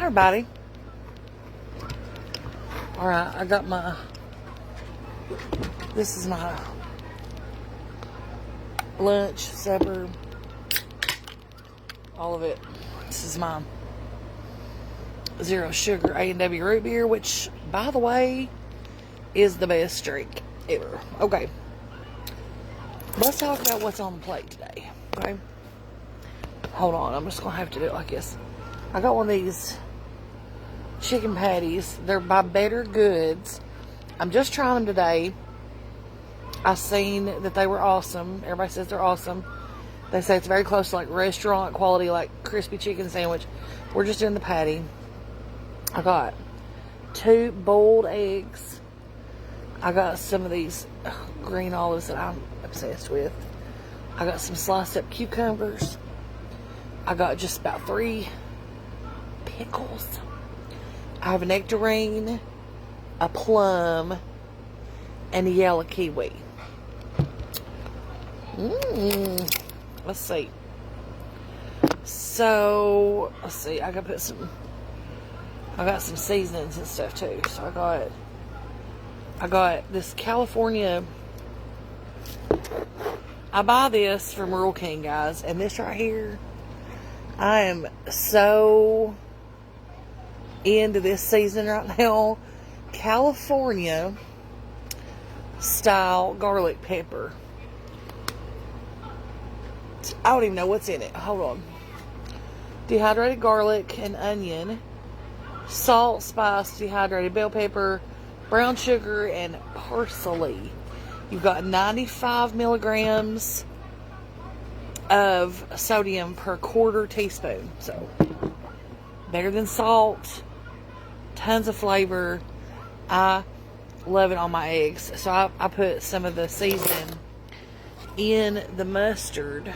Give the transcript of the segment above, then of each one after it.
everybody. Alright, I got my... This is my lunch, supper, all of it. This is my zero sugar A&W root beer, which, by the way, is the best drink ever. Okay. Let's talk about what's on the plate today. Okay. Hold on. I'm just going to have to do it like this. I got one of these chicken patties. They're by Better Goods. I'm just trying them today. I seen that they were awesome. Everybody says they're awesome. They say it's very close to like restaurant quality, like crispy chicken sandwich. We're just doing the patty. I got 2 boiled eggs. I got some of these green olives that I'm obsessed with. I got some sliced up cucumbers. I got just about 3 pickles. I have a nectarine, a plum, and a yellow kiwi. Let's see. So, let's see. I got some seasonings and stuff too. So I got this California. I buy this from Rural King, guys, and this right here, I am so into this season right now. California style garlic pepper. I don't even know what's in it. Hold on. Dehydrated garlic and onion, salt, spice, dehydrated bell pepper, brown sugar, and parsley. You've got 95 milligrams of sodium per quarter teaspoon. So, better than salt. Tons of flavor. I love it on my eggs. So, I put some of the seasoning in the mustard.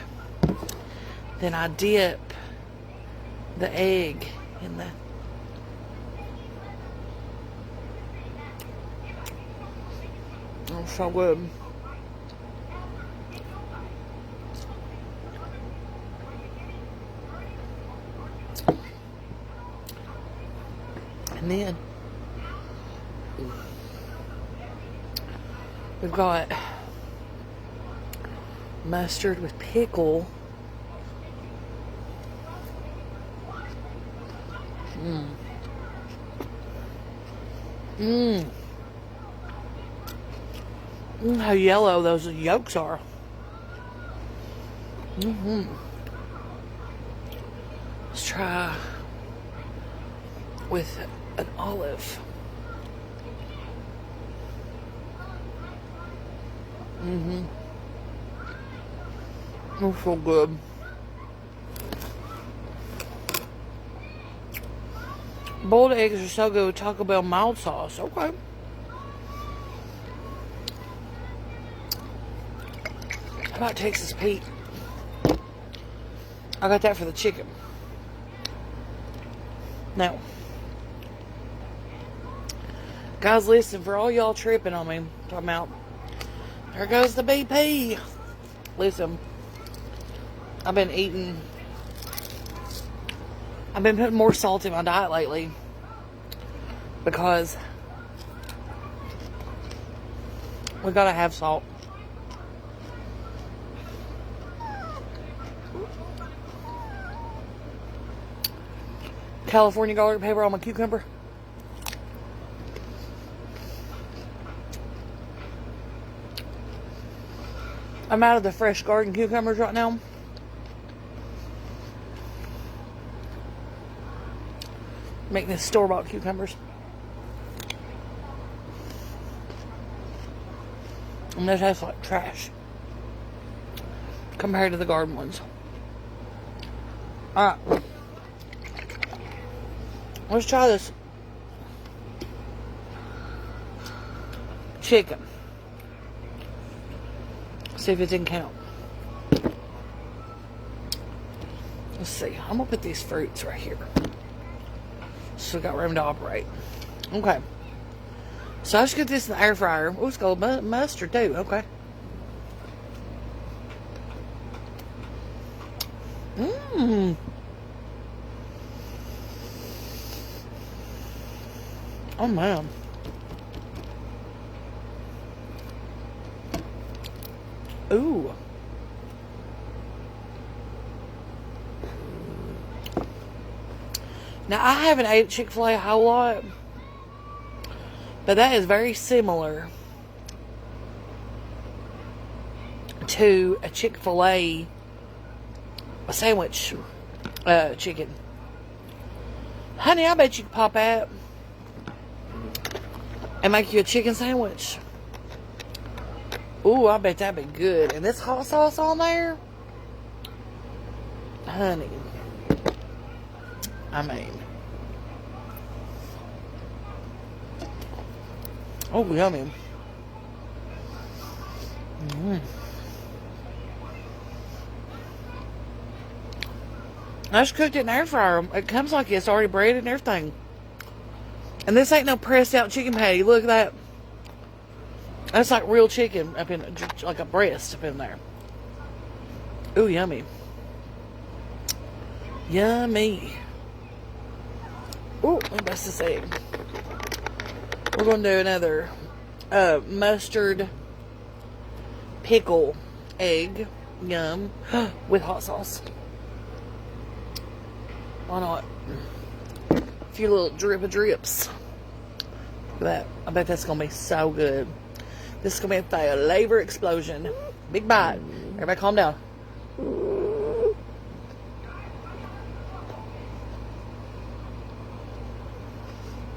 Then I dip the egg in the... Oh, so good. And then we've got mustard with pickle. How yellow those yolks are. Let's try with an olive. Oh, so good. Boiled eggs are so good with Taco Bell mild sauce. Okay. How about Texas Pete? I got that for the chicken. Now, guys, listen, for all y'all tripping on me, talking about, there goes the BP. Listen, I've been putting more salt in my diet lately because we gotta have salt. California garlic pepper on my cucumber. I'm out of the fresh garden cucumbers right now. Making this store-bought cucumbers. And they taste like trash compared to the garden ones. Alright. Let's try this chicken. See if it didn't count. Let's see. I'm going to put these fruits right here. So we got room to operate. Okay. So I just get this in the air fryer. Oh, it's got mustard too. Okay. Oh, man. Ooh. Now, I haven't ate Chick-fil-A a whole lot, but that is very similar to a Chick-fil-A sandwich chicken. Honey, I bet you could pop out and make you a chicken sandwich. Ooh, I bet that'd be good. And this hot sauce on there, honey, I mean, oh, yummy. I just cooked it in the air fryer. It comes like it's already breaded and everything. And this ain't no pressed out chicken patty. Look at that. That's like real chicken up in, like a breast up in there. Ooh, yummy. Yummy. Ooh, let me bust this egg. We're going to do another mustard pickle egg. Yum. With hot sauce. Why not? A few little drips. Look at that. I bet that's going to be so good. This is going to be a flavor explosion. Big bite. Everybody calm down.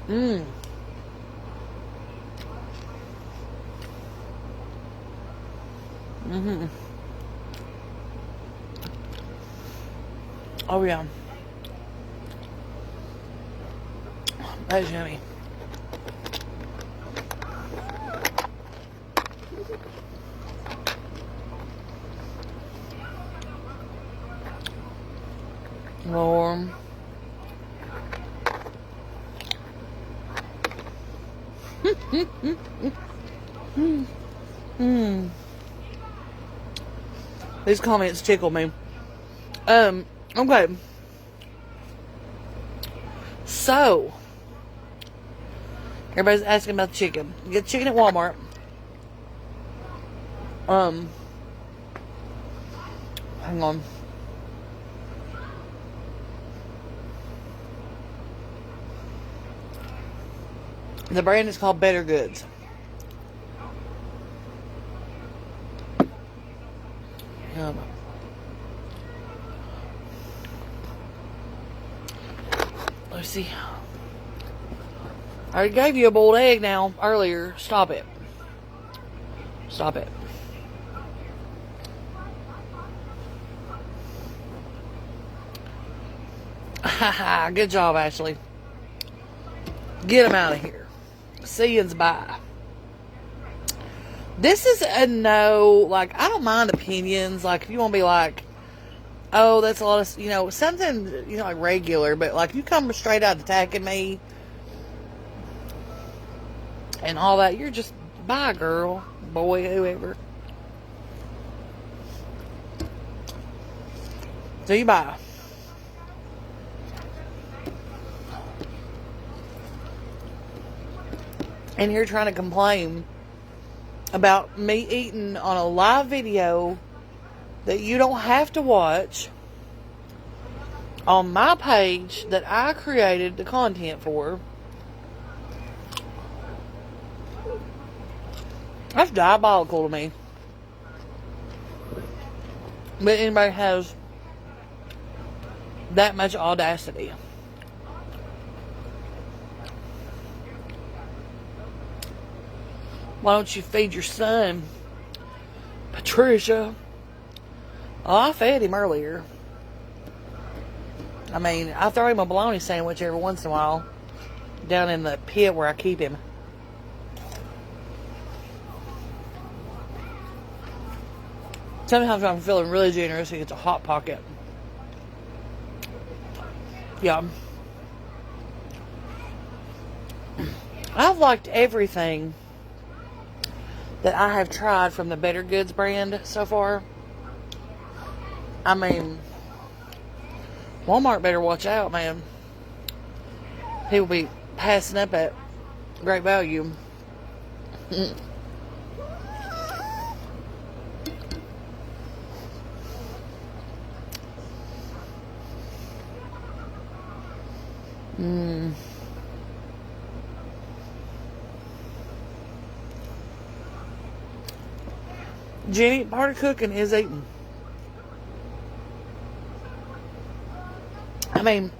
Mmm. Mm-hmm. Oh, yeah. That's yummy. Warm. These comments tickle me. Okay. So, everybody's asking about the chicken. You get chicken at Walmart. Hang on. The brand is called Better Goods. Let's see. I already gave you a boiled egg now earlier. Stop it. Stop it. Haha, good job, Ashley. Get them out of here. See yous bye. This is a no, like, I don't mind opinions. Like, if you want to be like, oh, that's a lot of, you know, something, you know, like regular, but like, you come straight out attacking me and all that, you're just, bye, girl, boy, whoever. So you bye. And you're trying to complain about me eating on a live video that you don't have to watch on my page that I created the content for. That's diabolical to me. But anybody has that much audacity. Why don't you feed your son, Patricia? Oh, I fed him earlier. I mean, I throw him a bologna sandwich every once in a while down in the pit where I keep him. Sometimes I'm feeling really generous, he gets a Hot Pocket. Yeah. I've liked everything that I have tried from the Better Goods brand so far. I mean, Walmart better watch out, man. People be passing up at Great value. Jenny, part of cooking is eating. I mean,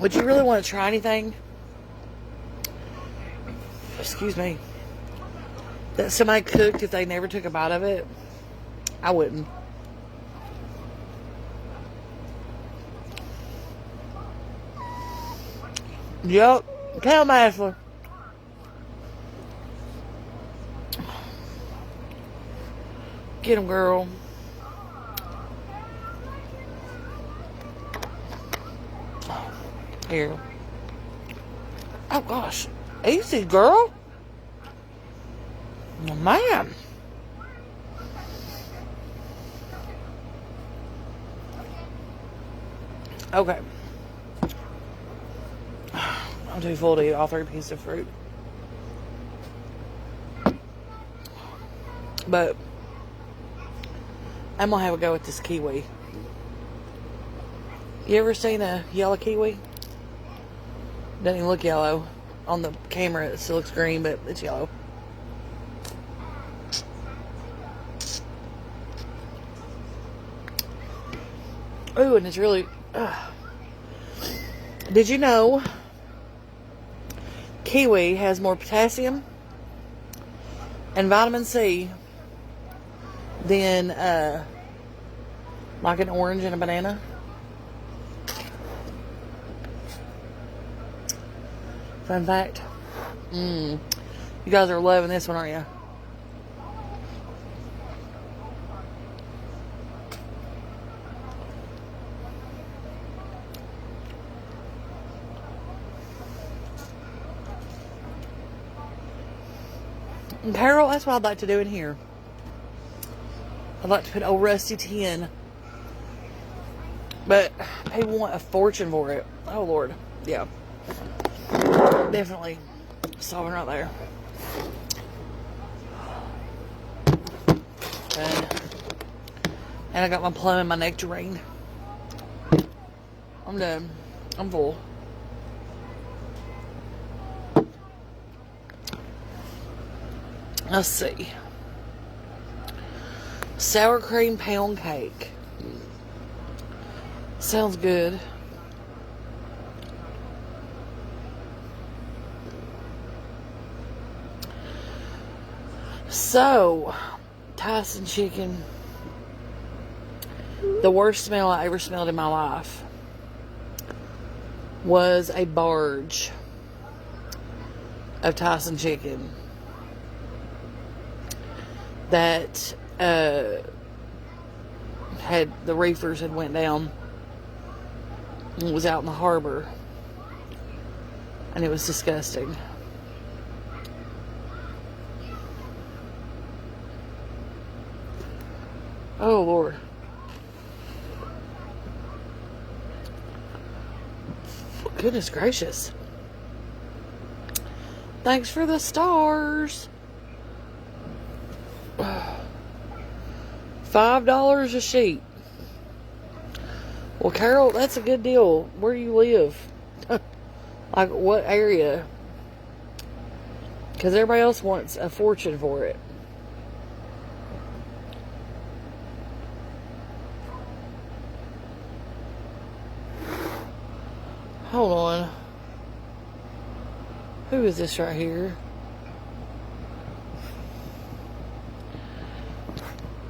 would you really want to try anything? Excuse me. That somebody cooked if they never took a bite of it? I wouldn't. Yup. Tell Massler. Get him, girl. Here. Oh, gosh. Easy, girl. Oh, man. Okay. I'm too full to eat all 3 pieces of fruit. But I'm going to have a go with this kiwi. You ever seen a yellow kiwi? Doesn't even look yellow. On the camera it still looks green, but it's yellow. Ooh, and it's really... Did you know kiwi has more potassium and vitamin C than like an orange and a banana? Fun fact. You guys are loving this one, aren't you? And Carol, that's what I'd like to do in here. I'd like to put old rusty tin. But people want a fortune for it. Oh, Lord. Yeah. Definitely solving right there. And I got my plum and my nectarine. I'm done. I'm full. Let's see. Sour cream pound cake. Sounds good. So, Tyson chicken. The worst smell I ever smelled in my life was a barge of Tyson chicken that had the reefers had went down and was out in the harbor, and it was disgusting. Oh, Lord. Goodness gracious. Thanks for the stars. $5 a sheet. Well, Carol, that's a good deal. Where do you live? Like, what area? Because everybody else wants a fortune for it. Hold on. Who is this right here?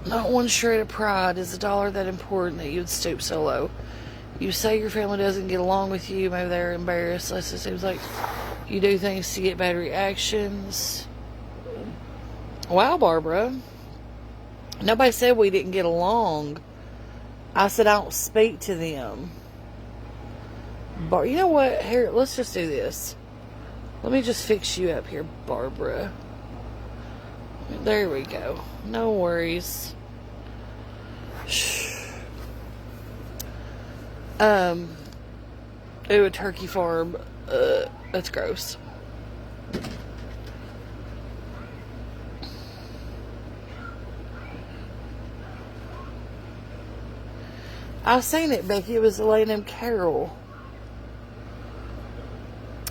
Not one shred of pride is $1 that important that you'd stoop so low. You say your family doesn't get along with you. Maybe they're embarrassed. It seems like you do things to get bad reactions. Wow, Barbara. Nobody said we didn't get along. I said I don't speak to them. But you know what? Here, let's just do this. Let me just fix you up here, Barbara. There we go. No worries. Ooh, a turkey farm. That's gross. I seen it, Becky. It was a lady named Carol.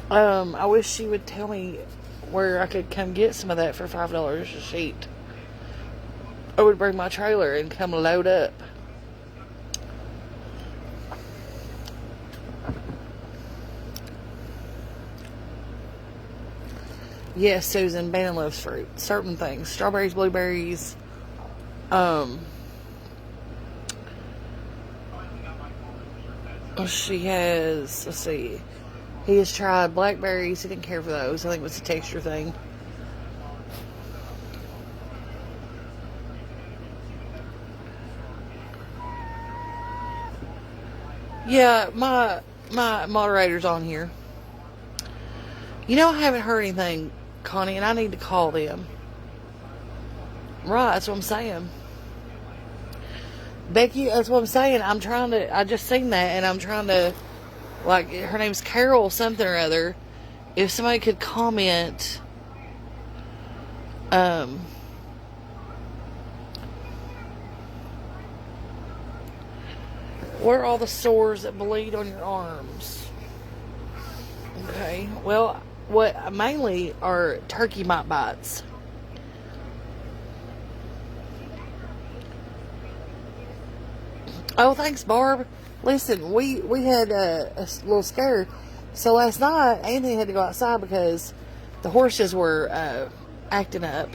I wish she would tell me where I could come get some of that for $5 a sheet. I would bring my trailer and come load up. Yes, Susan, Bannon loves fruit. Certain things. Strawberries, blueberries. She has, let's see. He has tried blackberries. He didn't care for those. I think it was a texture thing. Yeah, my moderator's on here. You know, I haven't heard anything, Connie, and I need to call them. Right, that's what I'm saying. Becky, that's what I'm saying. I just seen that, and I'm trying to, like, her name's Carol something or other. If somebody could comment, what are all the sores that bleed on your arms? Okay, well, what mainly are turkey mite bites. Oh, thanks, Barb. Listen, we had a little scare. So last night, Anthony had to go outside because the horses were acting up.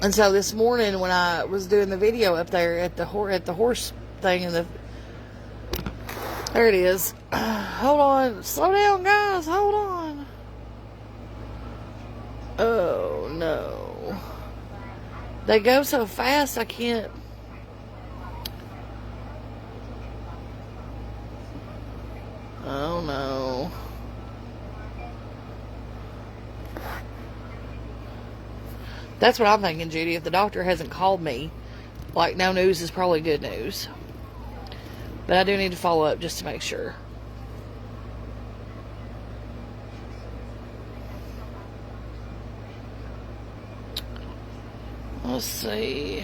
And so this morning, when I was doing the video up there at the horse thing, there it is. Hold on, slow down, guys. Hold on. Oh no, they go so fast. I can't. Oh no. That's what I'm thinking, Judy. If the doctor hasn't called me, like, no news is probably good news. But I do need to follow up just to make sure. Let's see.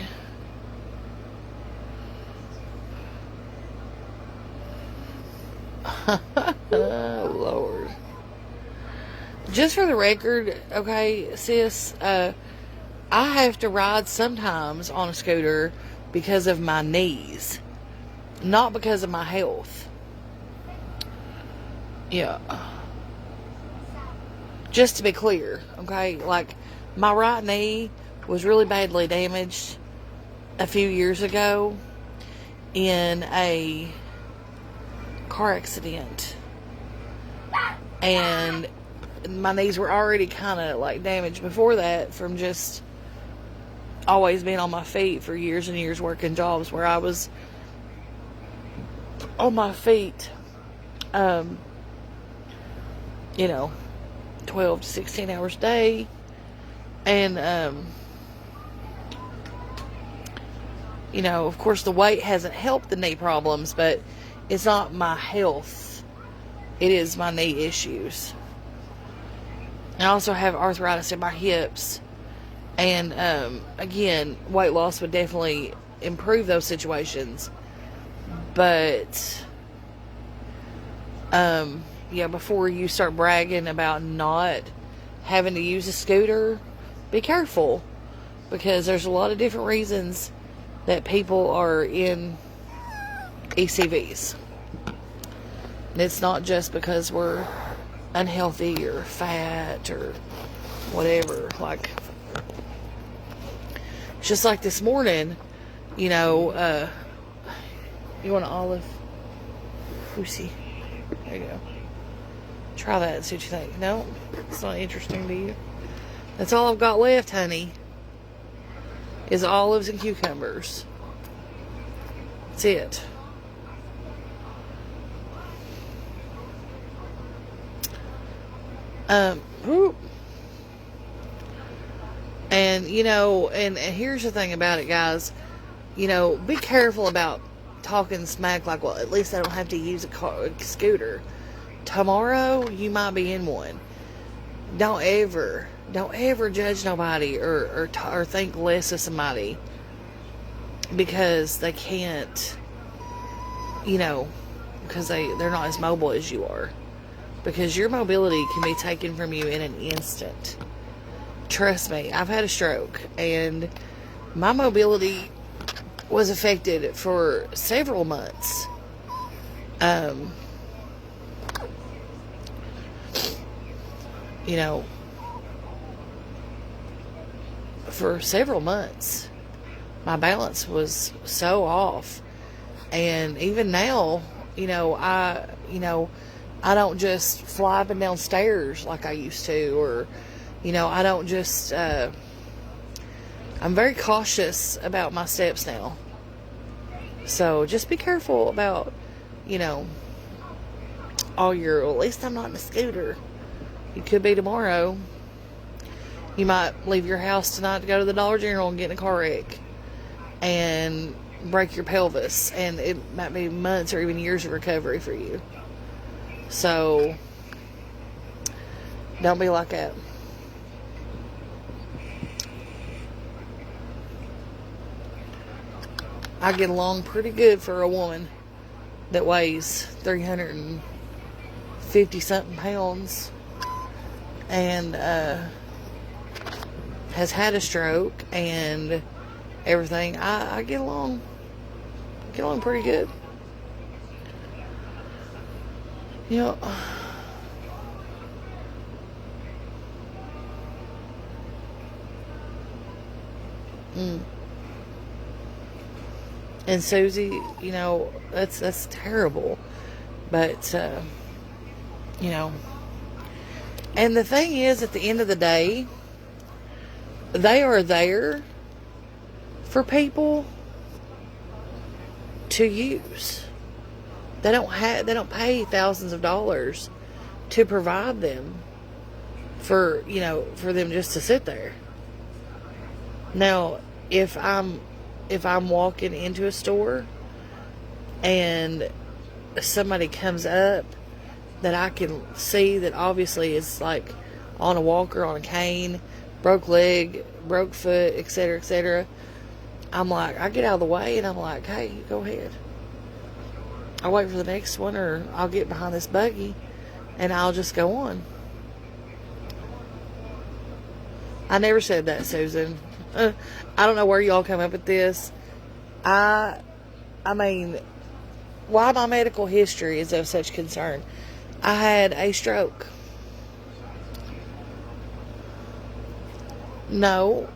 Oh, Lord. Just for the record, okay, sis, I have to ride sometimes on a scooter because of my knees, not because of my health. Yeah. Just to be clear, okay, like, my right knee was really badly damaged a few years ago in a car accident, and my knees were already kind of like damaged before that from just always being on my feet for years and years, working jobs where I was on my feet, 12 to 16 hours a day. And of course the weight hasn't helped the knee problems, but it's not my health, it is my knee issues. I also have arthritis in my hips, and again, weight loss would definitely improve those situations. But before you start bragging about not having to use a scooter, be careful, because there's a lot of different reasons that people are in ECVs. And it's not just because we're unhealthy or fat or whatever. Like, it's just like this morning, you want an olive? Lucy, there you go. Try that and see what you think. No, it's not interesting to you. That's all I've got left, honey, is olives and cucumbers. That's it. And here's the thing about it, guys. Be careful about talking smack like, well, at least I don't have to use a scooter. Tomorrow, you might be in one. Don't ever judge nobody or think less of somebody because they can't you know, because they're not as mobile as you are. Because your mobility can be taken from you in an instant. Trust me, I've had a stroke, and my mobility was affected for several months. You know, for several months, my balance was so off. And even now, I don't just fly up and down stairs like I used to, or, I don't just, I'm very cautious about my steps now. So just be careful about, all your, well, at least I'm not in a scooter. You could be tomorrow. You might leave your house tonight to go to the Dollar General and get in a car wreck and break your pelvis, and it might be months or even years of recovery for you. So don't be like that. I get along pretty good for a woman that weighs 350 something pounds and has had a stroke and everything. I get along pretty good. And Susie, that's terrible. But and the thing is, at the end of the day, they are there for people to use. They don't pay thousands of dollars to provide them for them just to sit there. Now, if I'm walking into a store and somebody comes up that I can see that obviously is like on a walker, on a cane, broke leg, broke foot, etc., etc., I'm like, I get out of the way and I'm like, hey, you go ahead. I'll wait for the next one, or I'll get behind this buggy and I'll just go on. I never said that, Susan. I don't know where y'all come up with this. I mean, why my medical history is of such concern. I had a stroke. No.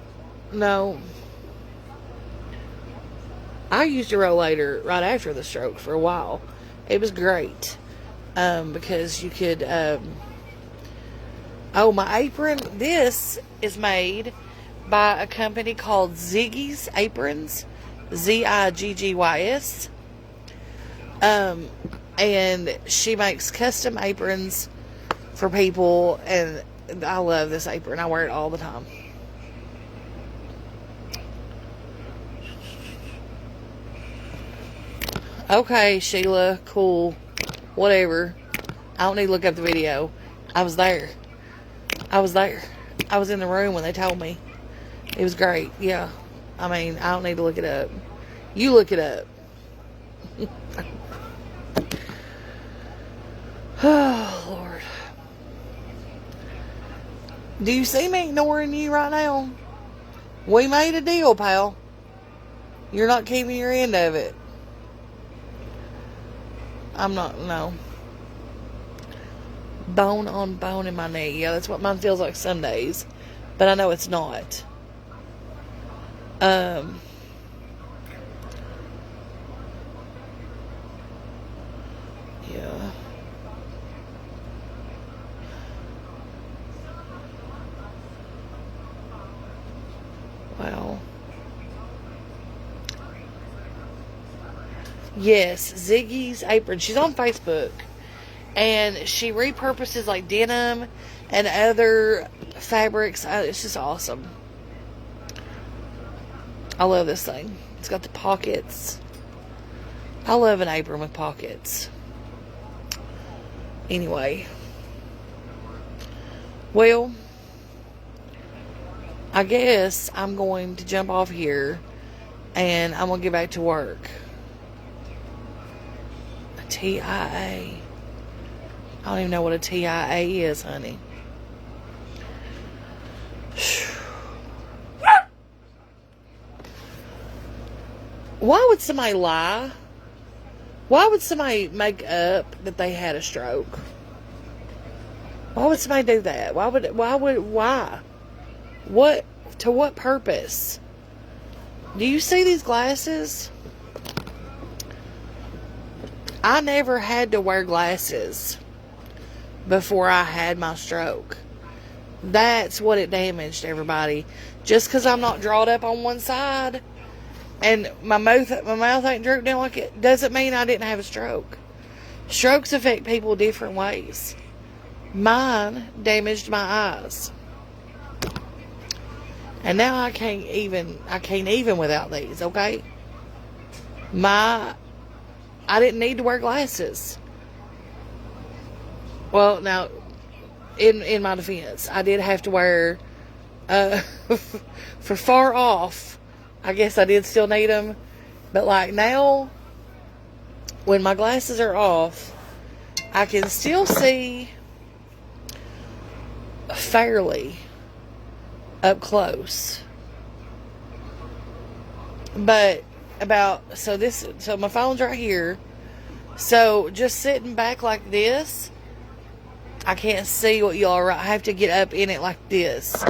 I used a rollator right after the stroke for a while. It was great. Because you could, my apron, this is made by a company called Ziggy's Aprons, Ziggys. And she makes custom aprons for people, and I love this apron. I wear it all the time. Okay, Sheila, cool, whatever. I don't need to look up the video. I was there. I was in the room when they told me. It was great, yeah. I mean, I don't need to look it up. You look it up. Oh, Lord. Do you see me ignoring you right now? We made a deal, pal. You're not keeping your end of it. I'm not, no. Bone on bone in my knee. Yeah, that's what mine feels like some days. But I know it's not. Yeah. Wow. Yes, Ziggy's Apron. She's on Facebook. And she repurposes like denim and other fabrics. It's just awesome. I love this thing. It's got the pockets. I love an apron with pockets. Anyway. Well, I guess I'm going to jump off here and I'm going to get back to work. TIA. I don't even know what a TIA is, honey. Why would somebody lie? Why would somebody make up that they had a stroke? Why would somebody do that? Why? What, to what purpose? Do you see these glasses? I never had to wear glasses before I had my stroke. That's what it damaged, everybody. Just because I'm not drawn up on one side and my mouth ain't drooped down like it doesn't mean I didn't have a stroke. Strokes affect people different ways. Mine damaged my eyes. And now I can't even without these, okay? I didn't need to wear glasses. Well, now, in my defense, I did have to wear, for far off, I guess I did still need them. But like now, when my glasses are off, I can still see fairly up close. But so my phone's right here. So just sitting back like this, I can't see what y'all are writing. I have to get up in it like this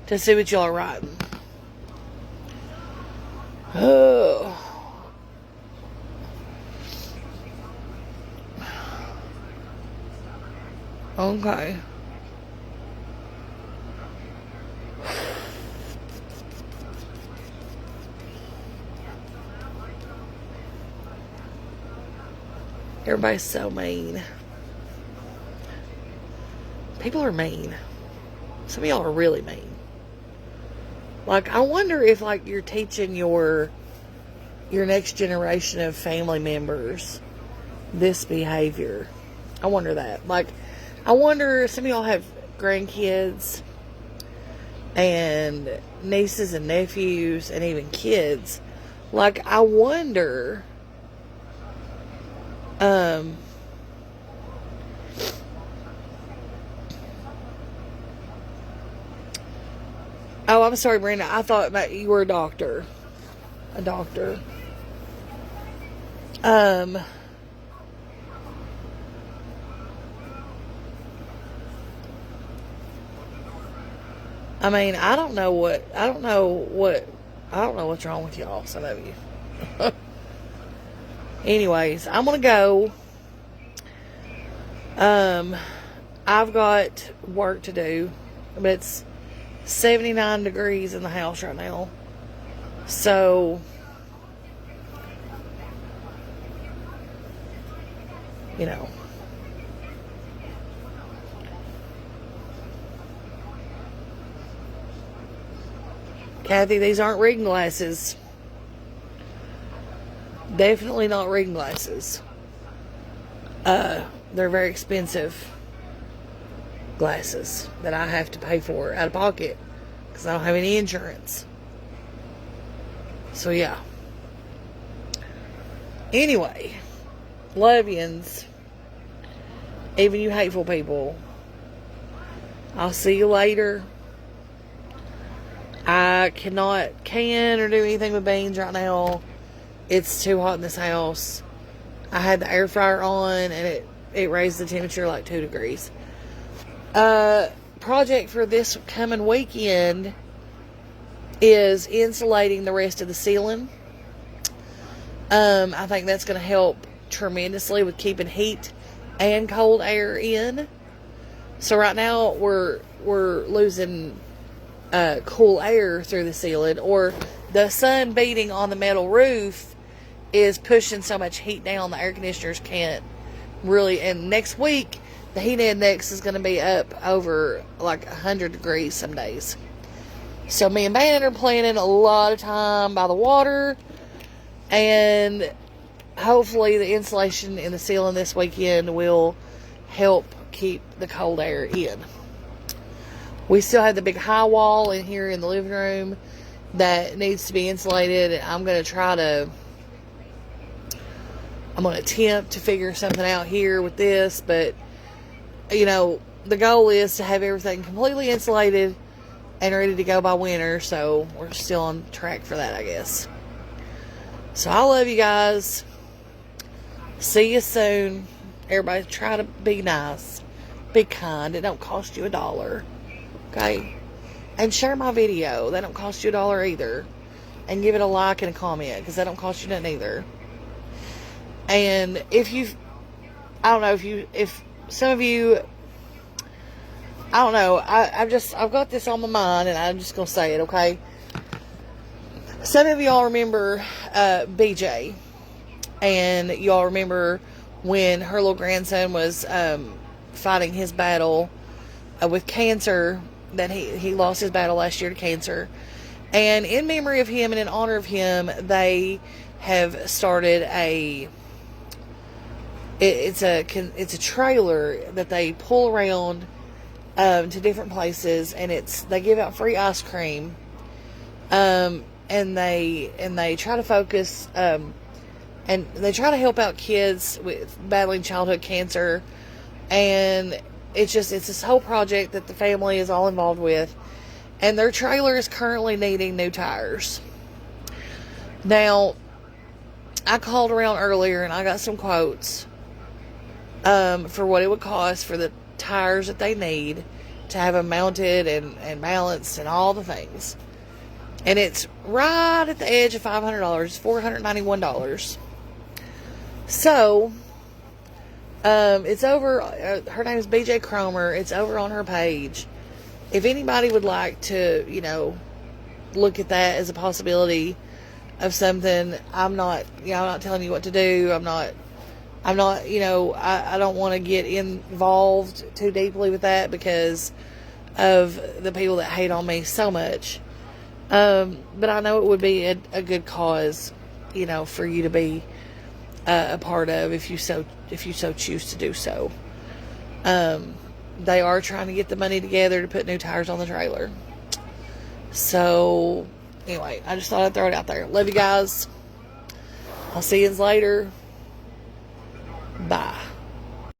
to see what y'all are writing. Oh. Okay. Everybody's so mean. People are mean. Some of y'all are really mean. Like, I wonder if, like, you're teaching your next generation of family members this behavior. I wonder that. Like, I wonder, some of y'all have grandkids and nieces and nephews and even kids. Like, I wonder, oh, I'm sorry, Brenda. I thought you were a doctor. A doctor. I mean, I don't know what's wrong with y'all, some of you. Anyways, I'm gonna go. I've got work to do, but it's 79 degrees in the house right now. So, you know. Kathy, these aren't reading glasses. Definitely not reading glasses. They're very expensive glasses that I have to pay for out of pocket because I don't have any insurance. So yeah. Anyway, love yins. Even you hateful people. I'll see you later. I can or do anything with beans right now. It's too hot in this house. I had the air fryer on and it raised the temperature like 2 degrees. Project for this coming weekend is insulating the rest of the ceiling. I think that's going to help tremendously with keeping heat and cold air in. So right now we're losing cool air through the ceiling, or the sun beating on the metal roof is pushing so much heat down the air conditioners can't really. And next week the heat index is going to be up over like 100 degrees some days. So me and Bannon are planning a lot of time by the water, and hopefully the insulation in the ceiling this weekend will help keep the cold air in. We still have the big high wall in here in the living room that needs to be insulated. I'm going to try to I'm going to attempt to figure something out here with this, but, you know, the goal is to have everything completely insulated and ready to go by winter, so we're still on track for that, I guess. So I love you guys. See you soon. Everybody try to be nice. Be kind. It don't cost you $1. Okay? And share my video. That don't cost you $1 either. And give it a like and a comment, because that don't cost you nothing either. And if you, I don't know, if some of you, I don't know, I've got this on my mind, and I'm just going to say it, okay? Some of y'all remember BJ, and y'all remember when her little grandson was fighting his battle with cancer, that he lost his battle last year to cancer. And in memory of him and in honor of him, they have started it's a trailer that they pull around to different places, and they give out free ice cream, and they try to focus and they try to help out kids with battling childhood cancer. And it's this whole project that the family is all involved with, and their trailer is currently needing new tires. Now, I called around earlier and I got some quotes for what it would cost for the tires that they need to have them mounted and balanced and all the things. And it's right at the edge of $500. It's $491. So, it's over, her name is BJ Cromer. It's over on her page. If anybody would like to, you know, look at that as a possibility of something, I'm not telling you what to do. I'm not, you know, I don't want to get involved too deeply with that because of the people that hate on me so much. But I know it would be a good cause, you know, for you to be a part of if you so choose to do so. They are trying to get the money together to put new tires on the trailer. So anyway, I just thought I'd throw it out there. Love you guys. I'll see you later. Bye.